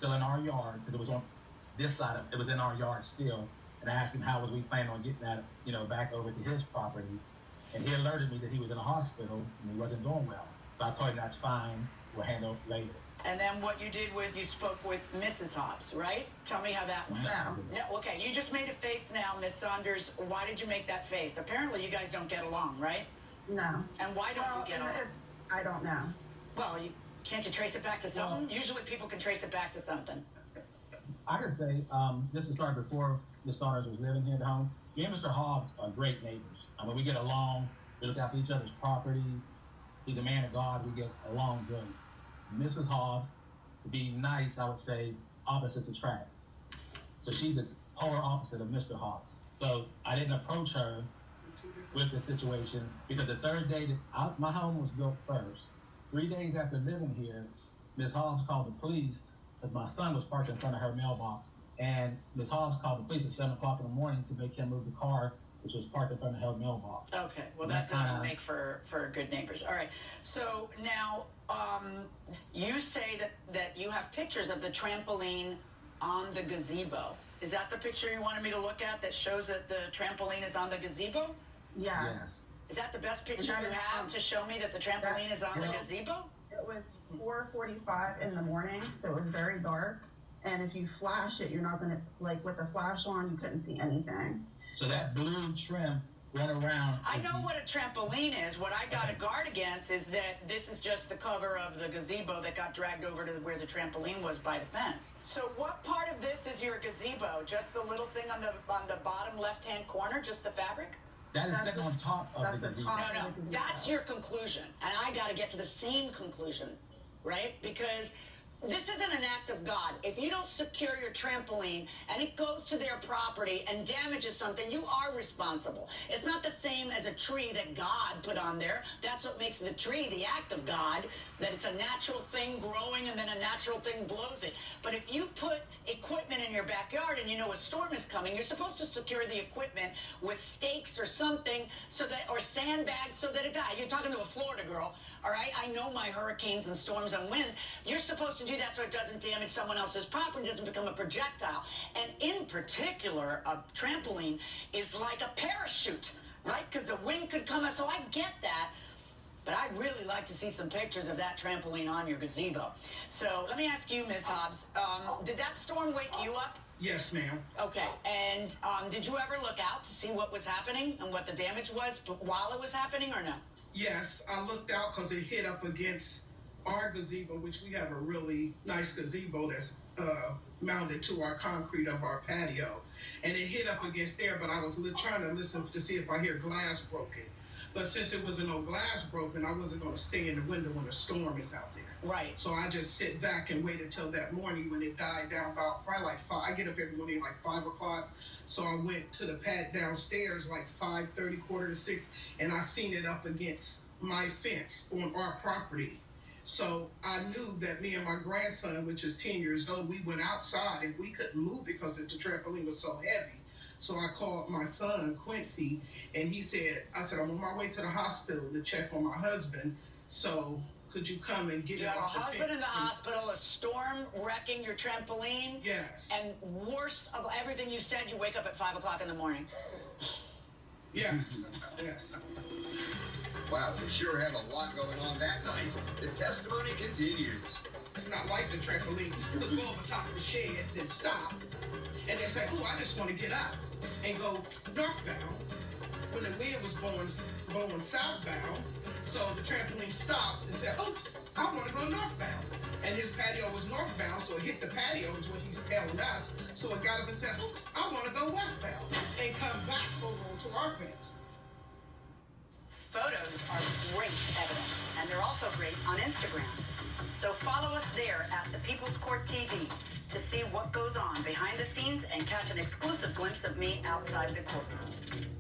still in our yard because it was on this side of it was in our yard still. And I asked him how was we planning on getting that, back over to his property. And he alerted me that he was in a hospital and he wasn't doing well. So I told him that's fine. We'll handle it later. And then what you did was you spoke with Mrs. Hobbs, right? Tell me how that went. No, okay, you just made a face now, Miss Saunders. Why did you make that face? Apparently you guys don't get along, right? No. And why don't you get along? I don't know. Well, can't you trace it back to something? Well, usually people can trace it back to something. I can say, this is started before Miss Saunders was living here at home. Me and Mr. Hobbs are great neighbors. I mean, we get along. We look after each other's property. He's a man of God. We get along good. Mrs. Hobbs, to be nice, I would say opposites attract. So she's a polar opposite of Mr. Hobbs. So I didn't approach her with the situation because the third day that my home was built first. 3 days after living here, Ms. Hobbs called the police because my son was parked in front of her mailbox. And Ms. Hobbs called the police at 7 o'clock in the morning to make him move the car, which was parked in front of her mailbox. Okay, well that doesn't make for good neighbors. All right, so now you say that you have pictures of the trampoline on the gazebo. Is that the picture you wanted me to look at that shows that the trampoline is on the gazebo? Yes. Is that the best picture you have to show me that the trampoline is on the gazebo? It was 4:45 in the morning, so it was very dark. And if you flash it, you're not going to, like with the flash on, you couldn't see anything. So that blue trim went around. I know what a trampoline is. What I got to guard against is that this is just the cover of the gazebo that got dragged over to where the trampoline was by the fence. So what part of this is your gazebo? Just the little thing on the bottom left-hand corner, just the fabric? That is sitting on top of the gazebo. No, that's your conclusion. And I got to get to the same conclusion, right? Because this isn't an act of God. If you don't secure your trampoline and it goes to their property and damages something, you are responsible. It's not the same as a tree that God put on there. That's what makes the tree the act of God, that it's a natural thing growing and then a natural thing blows it. But if you put equipment in your backyard and you know a storm is coming, you're supposed to secure the equipment with stakes or something or sandbags so that it dies. You're talking to a Florida girl, all right? I know my hurricanes and storms and winds. You're supposed to do that so it doesn't damage someone else's property, doesn't become a projectile. And in particular, a trampoline is like a parachute, right? Because the wind could come, so I get that. But I'd really like to see some pictures of that trampoline on your gazebo. So let me ask you, Ms. Hobbs, did that storm wake you up? Yes, ma'am. Okay, and did you ever look out to see what was happening and what the damage was while it was happening or no? Yes, I looked out because it hit up against our gazebo, which we have a really nice gazebo that's mounted to our concrete of our patio. And it hit up against there, but I was trying to listen to see if I hear glass broken. But since it wasn't no glass broken, I wasn't going to stay in the window when a storm is out there. Right. So I just sit back and wait until that morning when it died down about probably like 5. I get up every morning like 5 o'clock. So I went to the pad downstairs like 5:30, 5:45, and I seen it up against my fence on our property. So I knew that me and my grandson, which is 10 years old, we went outside and we couldn't move because the trampoline was so heavy. So I called my son, Quincy, and I said, I'm on my way to the hospital to check on my husband. So could you come and get you have a husband in the hospital, a storm wrecking your trampoline? Yes. And worst of everything you said, you wake up at 5 o'clock in the morning. Yes. Yes. Wow, we sure had a lot going on that night. The testimony continues. It's not like the trampoline. You would go over top of the shed, then stop, and then say, I just want to get out and go northbound. When the wind was blowing southbound, so the trampoline stopped and said, oops, I want to go northbound. And his patio was northbound, so it hit the patio is what he's telling us. So it got up and said, oops, I want to go westbound and come back over to our fence. Photos are great evidence, and they're also great on Instagram. So follow us there at The People's Court TV to see what goes on behind the scenes and catch an exclusive glimpse of me outside the courtroom.